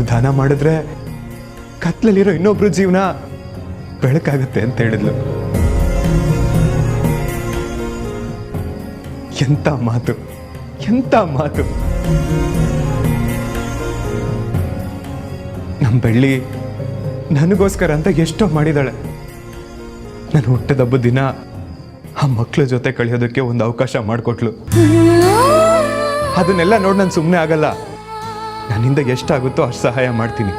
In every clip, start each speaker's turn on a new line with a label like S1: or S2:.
S1: ದಾನ ಮಾಡಿದ್ರೆ ಕತ್ಲಲ್ಲಿರೋ ಇನ್ನೊಬ್ರು ಜೀವನ ಬೆಳಕಾಗತ್ತೆ ಅಂತ ಹೇಳಿದ್ಲು. ಎಂತ ಮಾತು, ಎಂತ ಮಾತು. ನಮ್ಮ ಬೆಳ್ಳಿ ನನಗೋಸ್ಕರ ಅಂತ ಎಷ್ಟೋ ಮಾಡಿದಾಳೆ. ನನ್ನ ಹುಟ್ಟಿದಬ್ಬದ ದಿನ ಆ ಮಕ್ಳ ಜೊತೆ ಕಳೆಯೋದಕ್ಕೆ ಒಂದು ಅವಕಾಶ ಮಾಡಿಕೊಟ್ಲು. ಅದನ್ನೆಲ್ಲ ನೋಡಿ ನಾನು ಸುಮ್ಮನೆ ಆಗಲ್ಲ. ನನ್ನಿಂದ ಎಷ್ಟಾಗುತ್ತೋ ಅಷ್ಟು ಸಹಾಯ ಮಾಡ್ತೀನಿ,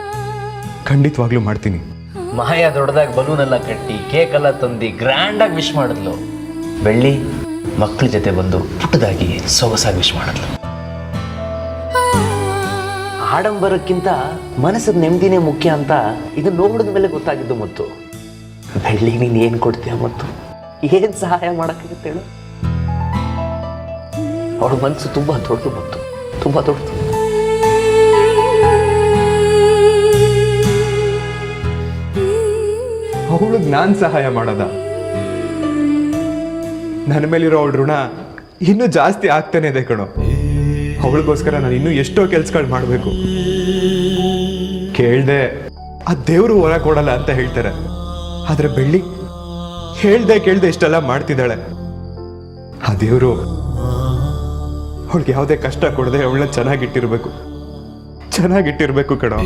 S1: ಖಂಡಿತವಾಗ್ಲೂ ಮಾಡ್ತೀನಿ.
S2: ಮಾಯ ದೊಡ್ಡದಾಗಿ ಬಲೂನ್ ಎಲ್ಲ ಕಟ್ಟಿ ಕೇಕ್ ಎಲ್ಲ ತಂದು ಗ್ರ್ಯಾಂಡಾಗಿ ವಿಶ್ ಮಾಡಿದ್ಲು. ಬೆಳ್ಳಿ ಮಕ್ಕಳ ಜೊತೆ ಬಂದು ಪುಟ್ಟದಾಗಿ ಸೊಗಸಾಗಿ ವಿಶ್ ಮಾಡಿದ್ಲು. ಆಡಂಬರಕ್ಕಿಂತ ಮನಸ್ಸಿಗೆ ನೆಮ್ಮದಿನೇ ಮುಖ್ಯ ಅಂತ ಇದು ನೋಡಿದ ಮೇಲೆ ಗೊತ್ತಾಗಿದ್ದು. ಮತ್ತು ಬೆಳ್ಳಿ ನೀನು ಏನು ಕೊಡ್ತೀಯ ಮತ್ತು ಏನು ಸಹಾಯ ಮಾಡೋಕ್ಕಾಗುತ್ತೆ ಹೇಳು? ಅವಳ ಮನಸ್ಸು ತುಂಬ ದೊಡ್ಡದು ಮತ್ತು ತುಂಬ ದೊಡ್ಡದು.
S1: ಅವಳಿಗೆ ನಾನು ಸಹಾಯ ಮಾಡೋದ? ನನ್ನ ಮೇಲಿರೋ ಅವಳ ಋಣ ಇನ್ನೂ ಜಾಸ್ತಿ ಆಗ್ತಾನೆ ಇದೆ ಕಣೋ. ಅವಳಿಗೋಸ್ಕರ ನಾನು ಇನ್ನೂ ಎಷ್ಟೋ ಕೆಲ್ಸಗಳು ಮಾಡಬೇಕು. ಕೇಳ್ದೆ ಆ ದೇವರು ಹೊರ ಕೊಡಲ್ಲ ಅಂತ ಹೇಳ್ತಾರೆ. ಆದ್ರೆ ಬೆಳ್ಳಿ ಹೇಳ್ದೆ ಕೇಳ್ದೆ ಇಷ್ಟೆಲ್ಲ ಮಾಡ್ತಿದ್ದಾಳೆ. ಆ ದೇವರು ಅವಳಿಗೆ ಯಾವುದೇ ಕಷ್ಟ ಕೊಡದೆ ಅವಳನ್ನ ಚೆನ್ನಾಗಿಟ್ಟಿರ್ಬೇಕು ಕಣೋ.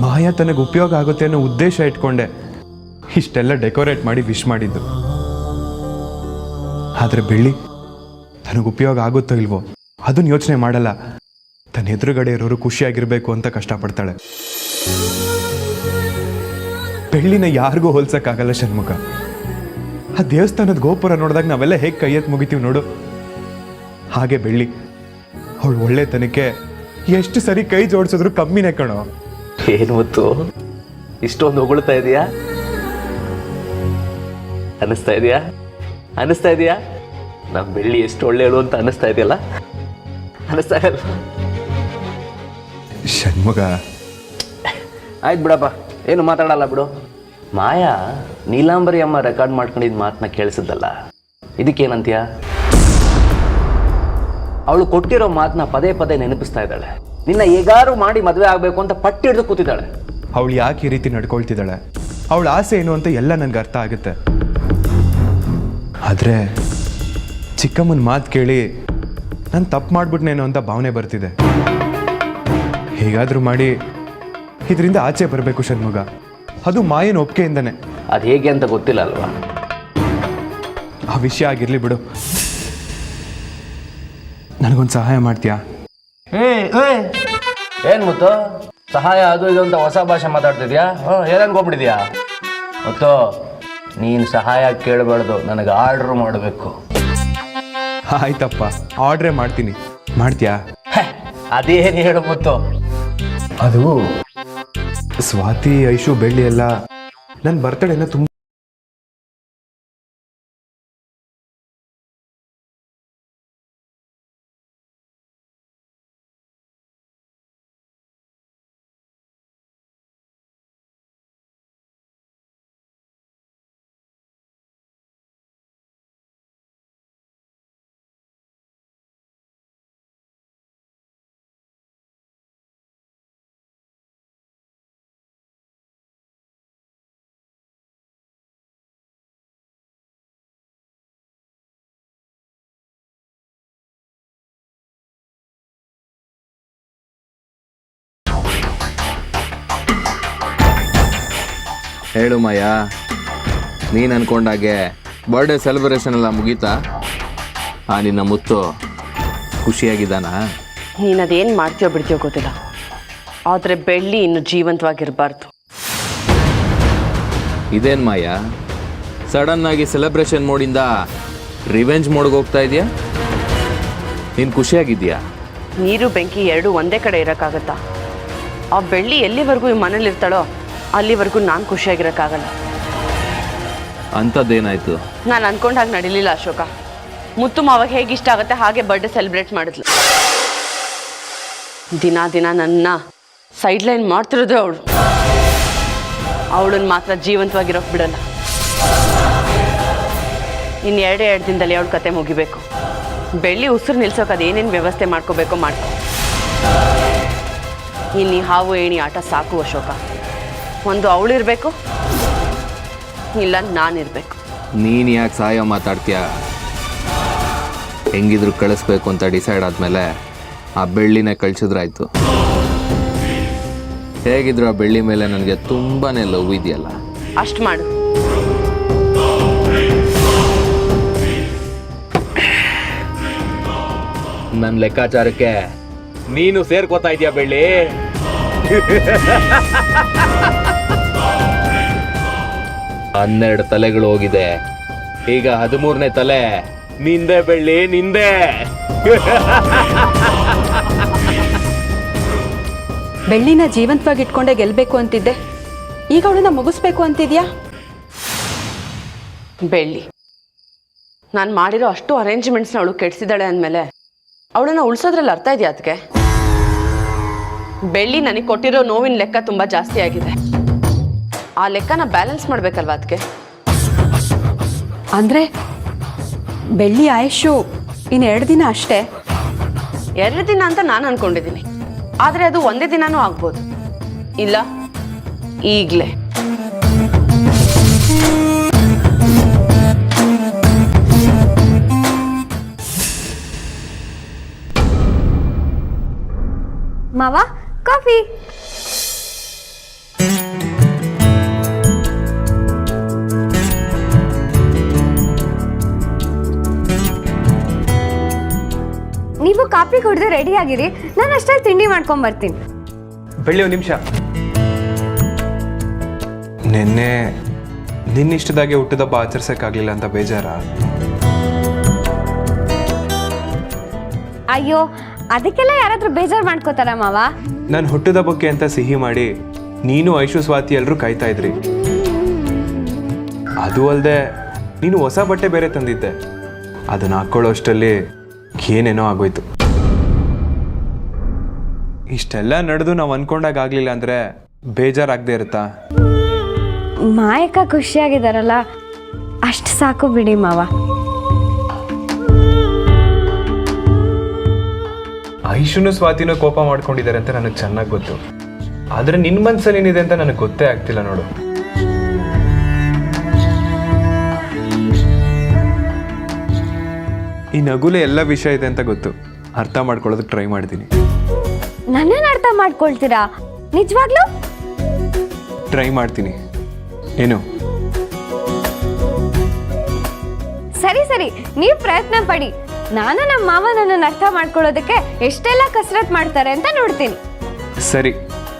S1: ಮಾಯಾ ತನಗೆ ಉಪಯೋಗ ಆಗುತ್ತೆ ಅನ್ನೋ ಉದ್ದೇಶ ಇಟ್ಕೊಂಡೆ ಇಷ್ಟೆಲ್ಲ ಡೆಕೋರೇಟ್ ಮಾಡಿ ವಿಶ್ ಮಾಡಿದ್ದು. ಆದ್ರೆ ಬೆಳ್ಳಿ ತನಗೆ ಉಪಯೋಗ ಆಗುತ್ತೋ ಇಲ್ವೋ ಅದನ್ನ ಯೋಚನೆ ಮಾಡಲ್ಲ. ತನ್ನ ಎದುರುಗಡೆ ಇರೋರು ಖುಷಿಯಾಗಿರ್ಬೇಕು ಅಂತ ಕಷ್ಟಪಡ್ತಾಳೆ. ಬೆಳ್ಳಿನ ಯಾರಿಗೂ ಹೋಲ್ಸಕ್ಕಾಗಲ್ಲ ಷಣ್ಮುಖ. ಆ ದೇವಸ್ಥಾನದ ಗೋಪುರ ನೋಡಿದಾಗ ನಾವೆಲ್ಲ ಹೇಗೆ ಕೈ ಎತ್ತು ಮುಗಿತೀವಿ ನೋಡು, ಹಾಗೆ ಬೆಳ್ಳಿ ಅವಳು ಒಳ್ಳೆತನಕ್ಕೆ ಎಷ್ಟು ಸರಿ ಕೈ ಜೋಡಿಸಿದ್ರು ಕಮ್ಮಿನೇ ಕಣೋ.
S2: ಏನು ಗೊತ್ತು, ಇಷ್ಟೊಂದು ಹೊಗಳ್ತಾ ಇದೆಯಾ? ಅನಿಸ್ತಾ ಇದೆಯಾ ನಮ್ಮ ಬೆಳ್ಳಿ ಎಷ್ಟು ಒಳ್ಳೆಯಳು ಅಂತ ಅನಿಸ್ತಾ ಇದೆಯಲ್ಲ? ಅನಿಸ್ತಾ ಇಲ್ಲ
S1: ಷಣ್ಮುಖ?
S2: ಆಯ್ತು ಬಿಡಪ್ಪ, ಏನು ಮಾತಾಡಲ್ಲ ಬಿಡು. ಮಾಯಾ ನೀಲಾಂಬರಿ ಅಮ್ಮ ರೆಕಾರ್ಡ್ ಮಾಡ್ಕೊಂಡಿದ್ದ ಮಾತನ್ನ ಕೇಳಿಸಿದ್ದಲ್ಲ, ಇದಕ್ಕೇನಂತೀಯ? ಅವಳು ಕೊಟ್ಟಿರೋ ಮಾತನ್ನ ಪದೇ ಪದೇ ನೆನಪಿಸ್ತಾ ಇದ್ದಾಳೆ. ನಿನ್ನ ಹೇಗಾರು ಮಾಡಿ ಮದುವೆ ಆಗಬೇಕು ಅಂತ ಪಟ್ಟಿ ಹಿಡಿದು ಕೂತಿದ್ದಾಳೆ.
S1: ಅವಳು ಯಾಕೆ ಈ ರೀತಿ ನಡ್ಕೊಳ್ತಿದ್ದಾಳೆ, ಅವಳ ಆಸೆ ಏನು ಅಂತ ಎಲ್ಲ ನನಗೆ ಅರ್ಥ ಆಗುತ್ತೆ. ಆದರೆ ಚಿಕ್ಕಮ್ಮನ ಮಾತು ಕೇಳಿ ನಾನು ತಪ್ಪು ಮಾಡ್ಬಿಟ್ನೇನೋ ಅಂತ ಭಾವನೆ ಬರ್ತಿದೆ. ಹೇಗಾದರೂ ಮಾಡಿ ಇದರಿಂದ ಆಚೆ ಬರಬೇಕು ಷಣ್ಮುಖ, ಅದು ಮಾಯನ ಒಪ್ಪಿಗೆಯಿಂದನೇ.
S2: ಅದು ಹೇಗೆ ಅಂತ ಗೊತ್ತಿಲ್ಲ ಅಲ್ವಾ?
S1: ಆ ವಿಷಯ ಆಗಿರಲಿ ಬಿಡು. ನನಗೊಂದು ಸಹಾಯ ಮಾಡ್ತೀಯಾ?
S2: ಏನು ಮುತ್ತು, ಸಹಾಯ ಅದು ಇದು ಅಂತ ಹೊಸ ಭಾಷೆ ಮಾತಾಡ್ತಿದ್ಯಾ? ಏನನ್ಕೋಗ್ಬಿಟ್ಟಿದ್ಯಾ? ಮುತ್ತು, ನೀನು ಸಹಾಯ ಕೇಳಬಾರ್ದು, ನನಗೆ ಆರ್ಡ್ರ್ ಮಾಡಬೇಕು.
S1: ಆಯ್ತಪ್ಪ, ಆರ್ಡ್ರೇ ಮಾಡ್ತೀನಿ. ಮಾಡ್ತೀಯಾ?
S2: ಅದೇನು ಹೇಳು ಮುತ್ತು.
S1: ಅದು ಸ್ವಾತಿ, ಐಶು, ಬೆಳ್ಳಿ ಎಲ್ಲ ನನ್ನ ಬರ್ತಡೇನ ತುಂಬ
S3: ಹೇಳು ಮಾಯಾ, ನೀನು ಅನ್ಕೊಂಡಾಗೆ ಬರ್ಡೇ ಸೆಲೆಬ್ರೇಷನ್ ಎಲ್ಲ ಮುಗೀತಾ? ನಿನ್ನ ಮುತ್ತು ಖುಷಿಯಾಗಿದ್ದಾನಾ?
S4: ನೀನು ಅದೇನು ಮಾಡ್ತೀಯೋ ಬಿಡ್ತೀಯೋ ಗೊತ್ತಿಲ್ಲ, ಆದರೆ ಬೆಳ್ಳಿ ಇನ್ನು ಜೀವಂತವಾಗಿರಬಾರ್ದು.
S3: ಇದೇನು ಮಾಯಾ, ಸಡನ್ನಾಗಿ ಸೆಲೆಬ್ರೇಷನ್ ಮೋಡಿಂದ ರಿವೆಂಜ್ ಮೋಡ್ಗೆ ಹೋಗ್ತಾ ಇದೆಯಾ? ನೀನು ಖುಷಿಯಾಗಿದ್ದೀಯಾ?
S4: ನೀರು ಬೆಂಕಿ ಎರಡೂ ಒಂದೇ ಕಡೆ ಇರೋಕ್ಕಾಗತ್ತಾ? ಆ ಬೆಳ್ಳಿ ಎಲ್ಲಿವರೆಗೂ ಈ ಮನೇಲಿರ್ತಾಳೋ ಅಲ್ಲಿವರೆಗೂ ನಾನು ಖುಷಿಯಾಗಿರೋಕ್ಕಾಗಲ್ಲ.
S3: ಅಂಥದ್ದೇನಾಯ್ತು?
S4: ನಾನು ಅನ್ಕೊಂಡ ಹಾಗೆ ನಡೀಲಿಲ್ಲ ಅಶೋಕ. ಮುತ್ತು ಮಾವಾಗ ಹೇಗೆ ಇಷ್ಟ ಆಗುತ್ತೆ ಹಾಗೆ ಬರ್ಡೇ ಸೆಲೆಬ್ರೇಟ್ ಮಾಡಿದ್ಲು. ದಿನ ನನ್ನ ಸೈಡ್ ಲೈನ್ ಮಾಡ್ತಿರೋದು ಅವಳು. ಅವಳನ್ನು ಮಾತ್ರ ಜೀವಂತವಾಗಿರೋಕೆ ಬಿಡಲ್ಲ. ಇನ್ನು ಎರಡೇ 2 ದಿನದಲ್ಲಿ ಅವಳ ಕತೆ ಮುಗಿಬೇಕು. ಬೆಳ್ಳಿ ಉಸಿರು ನಿಲ್ಸೋಕೆ ಅದೇನೇನು ವ್ಯವಸ್ಥೆ ಮಾಡ್ಕೋಬೇಕೋ ಮಾಡ್ಕೊ. ಇನ್ನು ಹಾವು ಏಣಿ ಆಟ ಸಾಕು ಅಶೋಕ. ಒಂದು ಅವಳಿರ್ಬೇಕು, ಇಲ್ಲ ನಾನಿರ್ಬೇಕು.
S3: ನೀನು ಯಾಕೆ ಸಹಾಯ ಮಾತಾಡ್ತೀಯ? ಹೆಂಗಿದ್ರು ಕಳಿಸ್ಬೇಕು ಅಂತ ಡಿಸೈಡ್ ಆದಮೇಲೆ ಆ ಬೆಳ್ಳಿನೇ ಕಳಿಸಿದ್ರಾಯ್ತು. ಹೇಗಿದ್ರು ಆ ಬೆಳ್ಳಿ ಮೇಲೆ ನನಗೆ ತುಂಬಾ ಲವ್ ಇದೆಯಲ್ಲ.
S4: ಅಷ್ಟು ಮಾಡು.
S3: ನನ್ನ ಲೆಕ್ಕಾಚಾರಕ್ಕೆ ನೀನು ಸೇರ್ಕೋತಾ ಇದೀಯ ಬೆಳ್ಳಿ. ಹನ್ನೆರಡು ತಲೆಗಳು ಹೋಗಿದೆ, ಈಗ 13ನೇ ತಲೆ ನಿಂದೆ ಬೆಳ್ಳಿ, ನಿಂದೆ.
S5: ಬೆಳ್ಳಿನ ಜೀವಂತವಾಗಿ ಇಟ್ಕೊಂಡೇ ಗೆಲ್ಲಬೇಕು ಅಂತಿದ್ದೆ, ಈಗ ಅವಳನ್ನ ಮುಗಿಸ್ಬೇಕು ಅಂತಿದ್ಯಾ?
S4: ಬೆಳ್ಳಿ ನಾನು ಮಾಡಿರೋ ಅಷ್ಟು ಅರೇಂಜ್ಮೆಂಟ್ಸ್ನ ಅವಳು ಕೆಡಿಸಿದಾಳೆ ಅಂದಮೇಲೆ ಅವಳನ್ನ ಉಳಿಸೋದ್ರಲ್ಲಿ ಅರ್ಥ ಇದೆಯಾ ಅದಕ್ಕೆ? ಬೆಳ್ಳಿ ನನಗೆ ಕೊಟ್ಟಿರೋ ನೋವಿನ ಲೆಕ್ಕ ತುಂಬ ಜಾಸ್ತಿ ಆಗಿದೆ. ಆ ಲೆಕ್ಕನ ಬ್ಯಾಲೆನ್ಸ್ ಮಾಡ್ಬೇಕಲ್ವಾ ಅದಕ್ಕೆ?
S5: ಅಂದರೆ ಬೆಳ್ಳಿ ಆಯುಷು ಇನ್ನು 2 ದಿನ ಅಷ್ಟೇ.
S4: 2 ದಿನ ಅಂತ ನಾನು ಅನ್ಕೊಂಡಿದ್ದೀನಿ, ಆದರೆ ಅದು ಒಂದೇ ದಿನಾನೂ ಆಗ್ಬೋದು, ಇಲ್ಲ ಈಗಲೇ.
S6: ಮಾವ ಕಾಫಿ. ನೀವು ಕಾಫಿ ಕುಡಿದು ರೆಡಿ ಆಗಿರಿ, ನಾನು ಅಷ್ಟರಲ್ಲಿ ತಿಂಡಿ ಮಾಡ್ಕೊಂಡ್ ಬರ್ತೀನಿ.
S1: ಬೆಳ್ಳಿ ಒಂದು ನಿಮಿಷ. ನಿನ್ನೆ ನಿನ್ನಿಷ್ಟದಾಗೆ ಹುಟ್ಟಿದಬ್ಬ ಆಚರಿಸೋಕ್ಕಾಗಲಿಲ್ಲ ಅಂತ ಬೇಜಾರ?
S6: ಅಯ್ಯೋ, ಅದಕ್ಕೆಲ್ಲ ಯಾರಾದ್ರೂ ಬೇಜಾರು ಮಾಡ್ಕೋತಾರ ಮಾವ?
S1: ನಾನು ಹುಟ್ಟಿದಬ್ಬಕ್ಕೆ ಅಂತ ಸಿಹಿ ಮಾಡಿ ನೀನು ಐಶು ಸ್ವಾತಿ ಎಲ್ಲರೂ ಕಾಯ್ತಾ ಇದ್ರಿ. ಅದು ಅಲ್ಲದೆ ನೀನು ಹೊಸ ಬಟ್ಟೆ ಬೇರೆ ತಂದಿದ್ದೆ, ಅದನ್ನ ಹಾಕೊಳ್ಳೋ ಅಷ್ಟರಲ್ಲಿ ಏನೇನೋ ಆಗೋಯ್ತು. ಇಷ್ಟೆಲ್ಲ ನಡೆದು ನಾವು ಅನ್ಕೊಂಡಾಗ ಆಗ್ಲಿಲ್ಲ ಅಂದ್ರೆ ಬೇಜಾರಾಗದೆ ಇರುತ್ತಾ?
S6: ಮಾಯಕ ಖುಷಿಯಾಗಿದಾರಲ್ಲ, ಅಷ್ಟು ಸಾಕು ಬಿಡಿ ಮಾವ.
S1: ಐಶುನು ಸ್ವಾತಿನೂ ಕೋಪ ಮಾಡ್ಕೊಂಡಿದ್ದಾರೆ ಅಂತ ನನಗೆ ಚೆನ್ನಾಗಿ ಗೊತ್ತು, ಆದ್ರೆ ನಿನ್ನ ಮನ್ಸಲ್ಲಿ ಏನಿದೆ ಅಂತ ನನಗೆ ಗೊತ್ತೇ ಆಗ್ತಿಲ್ಲ ನೋಡು. ಈ ನಗುಲೆ ಎಲ್ಲ ವಿಷಯ ಇದೆ ಅಂತ ಗೊತ್ತು, ಅರ್ಥ ಮಾಡ್ಕೊಳ್ಳೋದಕ್ಕೆ ಟ್ರೈ ಮಾಡ್ತೀನಿ.
S6: ನನ್ನನ್ನು ಅರ್ಥ ಮಾಡ್ಕೊಳ್ತೀರಾ ನಿಜವಾಗ್ಲೂ?
S1: ಟ್ರೈ ಮಾಡ್ತೀನಿ. ಏನು?
S6: ಸರಿ ಸರಿ, ನೀವು ಪ್ರಯತ್ನ ಪಡಿ. ನಾನು ನಮ್ಮ ಮಾವ ನನ್ನನ್ನು ಅರ್ಥ ಮಾಡ್ಕೊಳ್ಳೋದಕ್ಕೆ ಎಷ್ಟೆಲ್ಲ ಕಸರತ್ ಮಾಡ್ತಾರೆ ಅಂತ ನೋಡ್ತೀನಿ.
S1: ಸರಿ,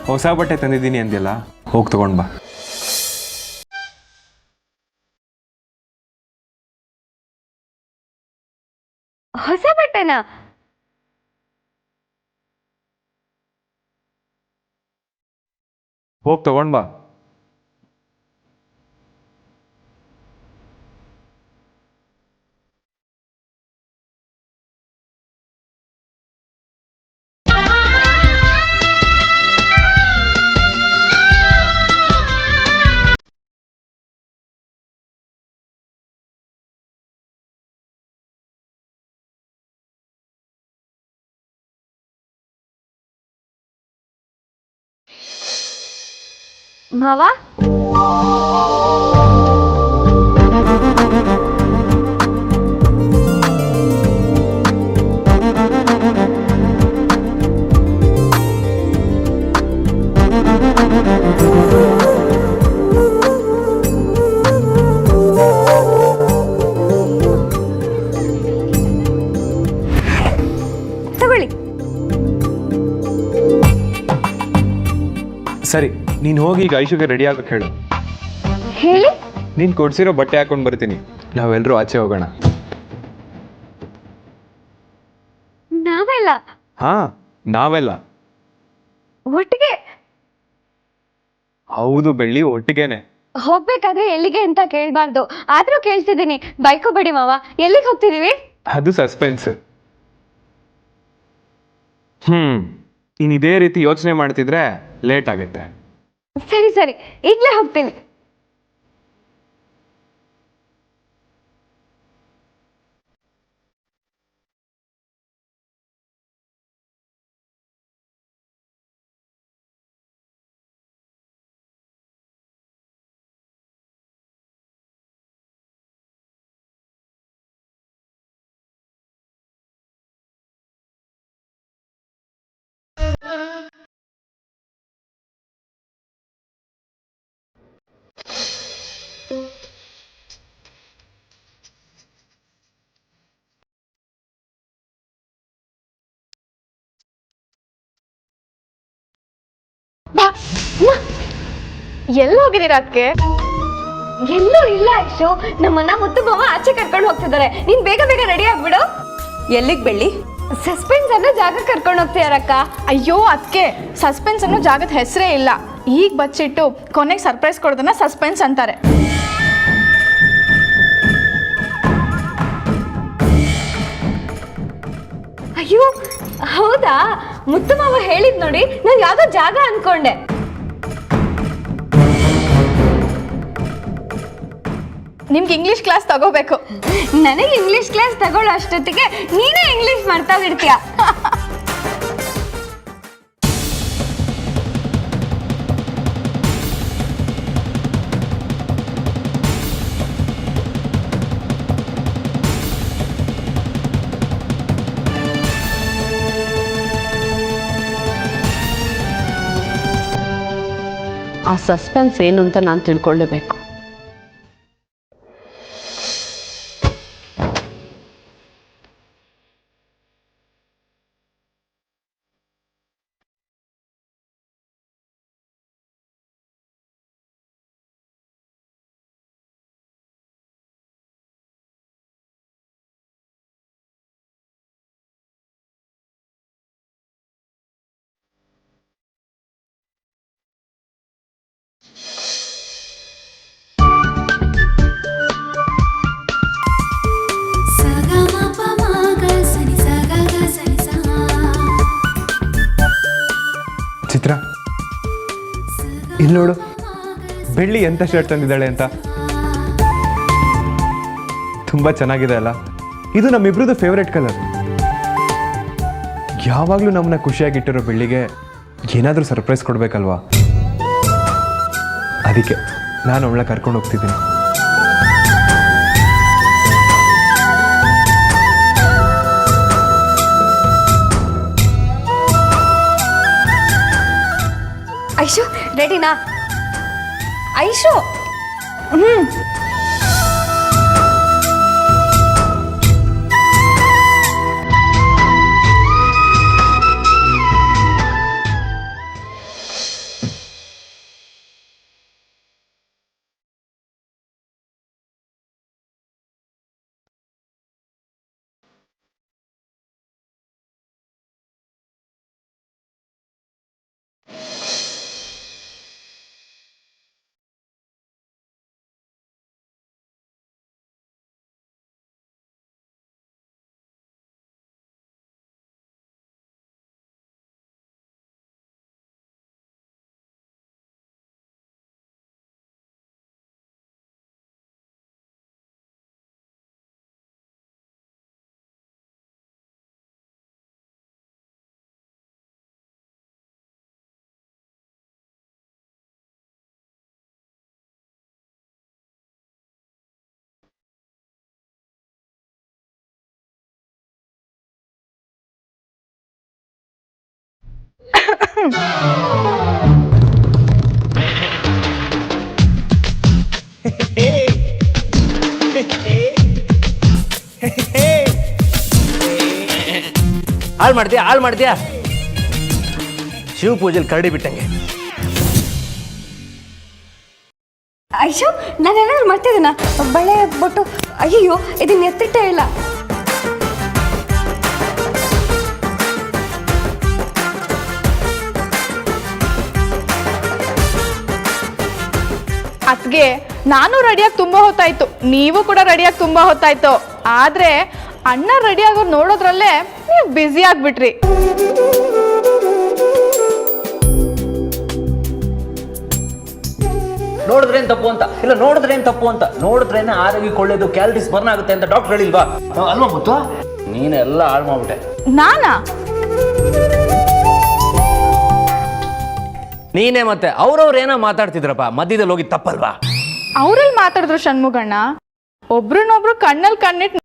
S1: ಹೊಸ ಬಟ್ಟೆ ತಂದಿದ್ದೀನಿ ಅಂದ್ಯಲ್ಲ, ಹೋಗಿ ತಗೊಂಡ್ ಬಾ.
S6: ಹೊಸ ಬಟ್ಟೆನಾ?
S1: ಹೋಗಿ ತಗೊಂಡ್ ಬಾ.
S6: ಮಾವ, ತಗೊಳ್ಳಿ.
S1: ಸರಿ, ನೀನು ಹೋಗಿ ಈಗ ಐಶುಗೆ ರೆಡಿ ಆಗಕ್ಕೆ ಹೇಳು.
S6: ಹೇಳಿ.
S1: ನೀನು ಕೊಡ್ಸಿರೋ ಬಟ್ಟೆ ಹಾಕೊಂಡು ಬರ್ತೀನಿ, ನಾವೆಲ್ಲರೂ ಆಚೆ ಹೋಗೋಣ.
S6: ನಾವೆಲ್ಲ?
S1: ಹಾ, ನಾವೆಲ್ಲ
S6: ಒಟ್ಟಿಗೆ?
S1: ಹೌದು ಬೆಳ್ಳಿ, ಒಟ್ಟಿಗೆನೆ.
S6: ಹೋಗ್ಬೇಕಾದ್ರೆ ಎಲ್ಲಿಗೆ ಅಂತ ಕೇಳ್ಬಾರ್ದು, ಆದ್ರೂ ಕೇಳ್ತಿದ್ದೀನಿ. ಬೈಕೋಬೇಡಿ ಮಾವ. ಎಲ್ಲಿಗೆ ಹೋಗ್ತಿದೀವಿ?
S1: ಅದು ಸಸ್ಪೆನ್ಸ್. ನೀನು ಇದೇ ರೀತಿ ಯೋಚನೆ ಮಾಡ್ತಿದ್ರೆ ಲೇಟ್ ಆಗುತ್ತೆ.
S6: ಸರಿ ಸರಿ, ಈಗಲೇ ಹೋಗ್ತೀನಿ. ಎಲ್ಲಿ ಹೋಗಿದ್ದೀರಾ ಅದಕ್ಕೆ? ಎಲ್ಲೂ ಇಲ್ಲ ಐಶು, ನಮ್ಮನ್ನ ಮುತ್ತು ಮಾವ ಆಚೆ ಕರ್ಕೊಂಡು ಹೋಗ್ತಿದ್ದಾರೆ. ನೀನ್ ಬೇಗ ಬೇಗ ರೆಡಿ ಆಗ್ಬಿಡು.
S5: ಎಲ್ಲಿಗೆ ಬೆಳ್ಳಿ?
S6: ಸಸ್ಪೆನ್ಸ್ ಅನ್ನೋ ಜಾಗ ಕರ್ಕೊಂಡು ಹೋಗ್ತೀಯಾರಕ್ಕ.
S7: ಅಯ್ಯೋ ಅದಕ್ಕೆ ಸಸ್ಪೆನ್ಸ್ ಅನ್ನೋ ಜಾಗದ ಹೆಸರೇ ಇಲ್ಲ. ಈಗ ಬಚ್ಚಿಟ್ಟು ಕೊನೆಗೆ ಸರ್ಪ್ರೈಸ್ ಕೊಡೋದನ್ನ ಸಸ್ಪೆನ್ಸ್ ಅಂತಾರೆ.
S6: ಅಯ್ಯೋ ಹೌದಾ? ಮುತ್ತು ಮಾವ ಹೇಳಿದ್ ನೋಡಿ, ನಾನ್ ಯಾವ್ದೋ ಜಾಗ ಅನ್ಕೊಂಡೆ.
S7: ನಿಮ್ಗೆ ಇಂಗ್ಲಿಷ್ ಕ್ಲಾಸ್ ತಗೋಬೇಕು.
S6: ನನಗೆ ಇಂಗ್ಲಿಷ್ ಕ್ಲಾಸ್ ತಗೊಳ್ಳೋ ಅಷ್ಟೊತ್ತಿಗೆ ನೀನೇ ಇಂಗ್ಲಿಷ್ ಮಾಡ್ತಾ ಬಿಡ್ತೀಯ.
S4: ಆ ಸಸ್ಪೆನ್ಸ್ ಏನು ಅಂತ ನಾನು ತಿಳ್ಕೊಳ್ಳೇಬೇಕು.
S1: ಚಿತ್ರ, ಇಲ್ಲಿ ನೋಡು, ಬೆಳ್ಳಿ ಎಂತ ಶರ್ಟ್ ತಂದಿದ್ದಾಳೆ ಅಂತ. ತುಂಬ ಚೆನ್ನಾಗಿದೆ ಅಲ್ಲ? ಇದು ನಮ್ಮಿಬ್ರದ್ದು ಫೇವ್ರೆಟ್ ಕಲರ್. ಯಾವಾಗಲೂ ನಮ್ಮನ್ನ ಖುಷಿಯಾಗಿಟ್ಟಿರೋ ಬೆಳ್ಳಿಗೆ ಏನಾದರೂ ಸರ್ಪ್ರೈಸ್ ಕೊಡಬೇಕಲ್ವಾ? ಅದಕ್ಕೆ ನಾನು ಅವಳನ್ನ ಕರ್ಕೊಂಡು ಹೋಗ್ತಿದ್ದೀನಿ.
S6: ಐಶು ರೆಡಿನಾ? ಐಶು
S2: ಹಾಳು ಮಾಡ್ತೀಯಾ ಶಿವ ಪೂಜೆಲಿ ಕರಡಿ ಬಿಟ್ಟಂಗೆ.
S6: ಐಶು ನಾನೇನಾದ್ರು ಮಾಡ್ತಿದ್ದೀನ? ಬಳೆ ಬೊಟ್ಟು, ಅಯ್ಯೋ ಇದನ್ನ ಎತ್ತಿಟ್ಟೇ ಇಲ್ಲ.
S7: ಅದ್ಗೆ ನಾನು ರೆಡಿಯಾಗಿ ತುಂಬಾ ಹೊತ್ತಾಯ್ತು, ನೀವು ಕೂಡ ರೆಡಿಯಾಗಿ ತುಂಬಾ ಹೊತ್ತಾಯ್ತು. ಆದ್ರೆ ಅಣ್ಣ ರೆಡಿ ಆಗೋರು ನೋಡೋದ್ರಲ್ಲೇ ನೀವು ಬ್ಯುಸಿ ಆಗ್ಬಿಟ್ರಿ.
S2: ನೋಡಿದ್ರೇನ್ ತಪ್ಪು ಅಂತ ಇಲ್ಲ, ನೋಡಿದ್ರೇನ್ ತಪ್ಪು ಅಂತ. ನೋಡಿದ್ರೇನೆ ಆರೋಗ್ಯಕ್ಕೆ ಒಳ್ಳೇದು, ಕ್ಯಾಲರೀಸ್ ಬರ್ನ್ ಆಗುತ್ತೆ ಅಂತ ಡಾಕ್ಟರ್ ಹೇಳಿಲ್ವಾ? ಅಲ್ವಾ ಮುತ್ತು? ನೀನೆಲ್ಲ ಹಾಳು ಮಾಡ್ಬಿಟ್ಟೆ.
S7: ನಾನಾ?
S2: ನೀನೇ ಮತ್ತೆ ಅವ್ರವ್ರು ಏನೋ ಮಾತಾಡ್ತಿದ್ರಪ್ಪ, ಮಧ್ಯದಲ್ಲಿ ಹೋಗಿ ತಪ್ಪಲ್ವಾ?
S7: ಅವ್ರಲ್ಲಿ ಮಾತಾಡಿದ್ರು ಷಣ್ಮುಗಣ್ಣ, ಒಬ್ರನ್ನೊಬ್ರು ಕಣ್ಣಲ್ಲಿ ಕಣ್ಣಿಟ್ಟು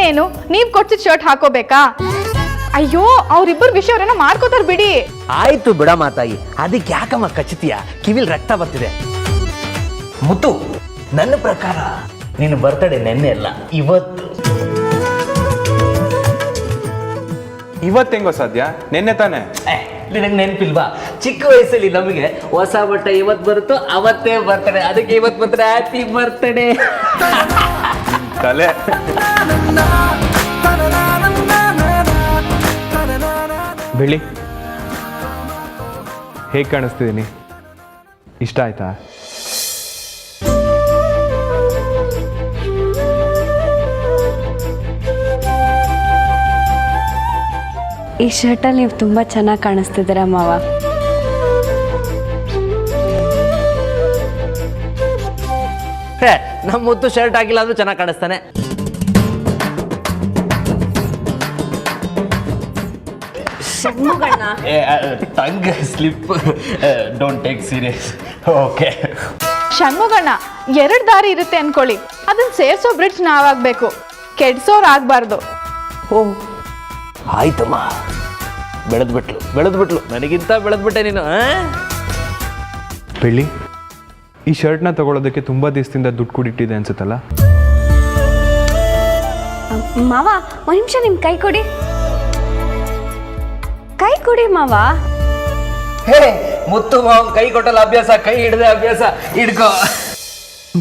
S7: ಇನ್ನೇನು ನೀವ್ ಕೊಡ್ಸಿದ ಶರ್ಟ್ ಹಾಕೋಬೇಕಾ? ಅಯ್ಯೋ ಅವ್ರಿಬ್ಬರ ವಿಷಯವ್ರೇನೋ ಮಾಡ್ಕೋತಾರ ಬಿಡಿ.
S2: ಆಯ್ತು ಬಿಡಮ್ಮ ತಾಯಿ, ಅದಕ್ಕೆ ಯಾಕಮ್ಮ ಕಚ್ಚುತ್ತೀಯ? ಕಿವಿಲ್ ರಕ್ತ ಬರ್ತಿದೆ. ಮುತ್ತು, ನನ್ನ ಪ್ರಕಾರ ನಿನ್ನ ಬರ್ತಡೇ ನೆನ್ನೆ ಅಲ್ಲ, ಇವತ್ತು.
S1: ಇವತ್ತೆಂಗೋ ಸಾಧ್ಯ? ನೆನ್ನೆ ತಾನೆ.
S2: ನಿನಗೆ ನೆನಪಿಲ್ವಾ? ಚಿಕ್ಕ ವಯಸ್ಸಲ್ಲಿ ನಮಗೆ ಹೊಸ ಬಟ್ಟೆ ಇವತ್ತು ಬರುತ್ತೋ ಅವತ್ತೇ ಬರ್ತಡೇ, ಅದಕ್ಕೆ ಇವತ್ತು ಬರ್ತಡೇ, ಹ್ಯಾಪಿ ಬರ್ತಡೇ.
S1: ತಲೆ. ಬೆಳ್ಳಿ, ಹೇಗೆ ಕಾಣಿಸ್ತಿದ್ದೀನಿ? ಇಷ್ಟ ಆಯ್ತಾ?
S6: ಈ ಶರ್ಟಲ್ಲಿ ನೀವು ತುಂಬ ಚೆನ್ನಾಗಿ ಕಾಣಿಸ್ತಿದ್ದೀರ ಮಾವ.
S2: ನಮ್ಮ ಮುತ್ತು ಶರ್ಟ್ ಹಾಕಿಲ್ಲ ಅಂದ್ರೂ ಚೆನ್ನಾಗಿ ಕಾಣಿಸ್ತಾನೆ. Tongue slip, don't take serious. Okay
S7: ಷಣ್ಮುಗಣ್ಣ, 2 ದಾರಿ ಇರುತ್ತೆ ಅನ್ಕೊಳ್ಳಿ, ಅದನ್ನ ಸೇರ್ಸೋ ಬ್ರಿಡ್ಜ್ ನಾವಾಗ್ಬೇಕು, ಕೆಡ್ಸೋರ್ ಆಗ್ಬಾರ್ದು.
S2: ಓ ಆಯ್ತಮ್ಮ, ಬೆಳೆದ್ಬಿಟ್ಲು ನನಗಿಂತ ಬೆಳೆದ್ಬಿಟ್ಟೆ ನೀನು.
S1: ಬೆಳ್ಳಿ, ಈ ಶರ್ಟ್ನ ತಗೊಳ್ಳೋದಕ್ಕೆ ತುಂಬ ದಿವಸದಿಂದ ದುಡ್ಡು ಕೂಡಿಟ್ಟಿದೆ ಅನ್ಸುತ್ತಲ್ಲ?
S6: ಮಾವ, ಒಂದು ನಿಮಿಷ ನಿಮ್ಮ ಕೈ ಕೊಡಿ. ಕೈ ಕೊಡಿ ಮಾವ.
S2: ಹೇ ಮುತ್ತು ಮಾವನ್ ಕೈ ಕೊಟ್ಟಲ್ಲ ಅಭ್ಯಾಸ, ಕೈ ಹಿಡ್ದೆ ಅಭ್ಯಾಸ, ಹಿಡ್ಕೋ.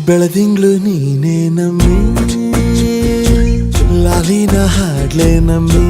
S8: ಬೆಳದಿಂಗ್ಳು ನೀನೇ ನಮ್ಮಿ, ಲಾಲಿನ ಹಾಡ್ಲೆ ನಮ್ಮಿ.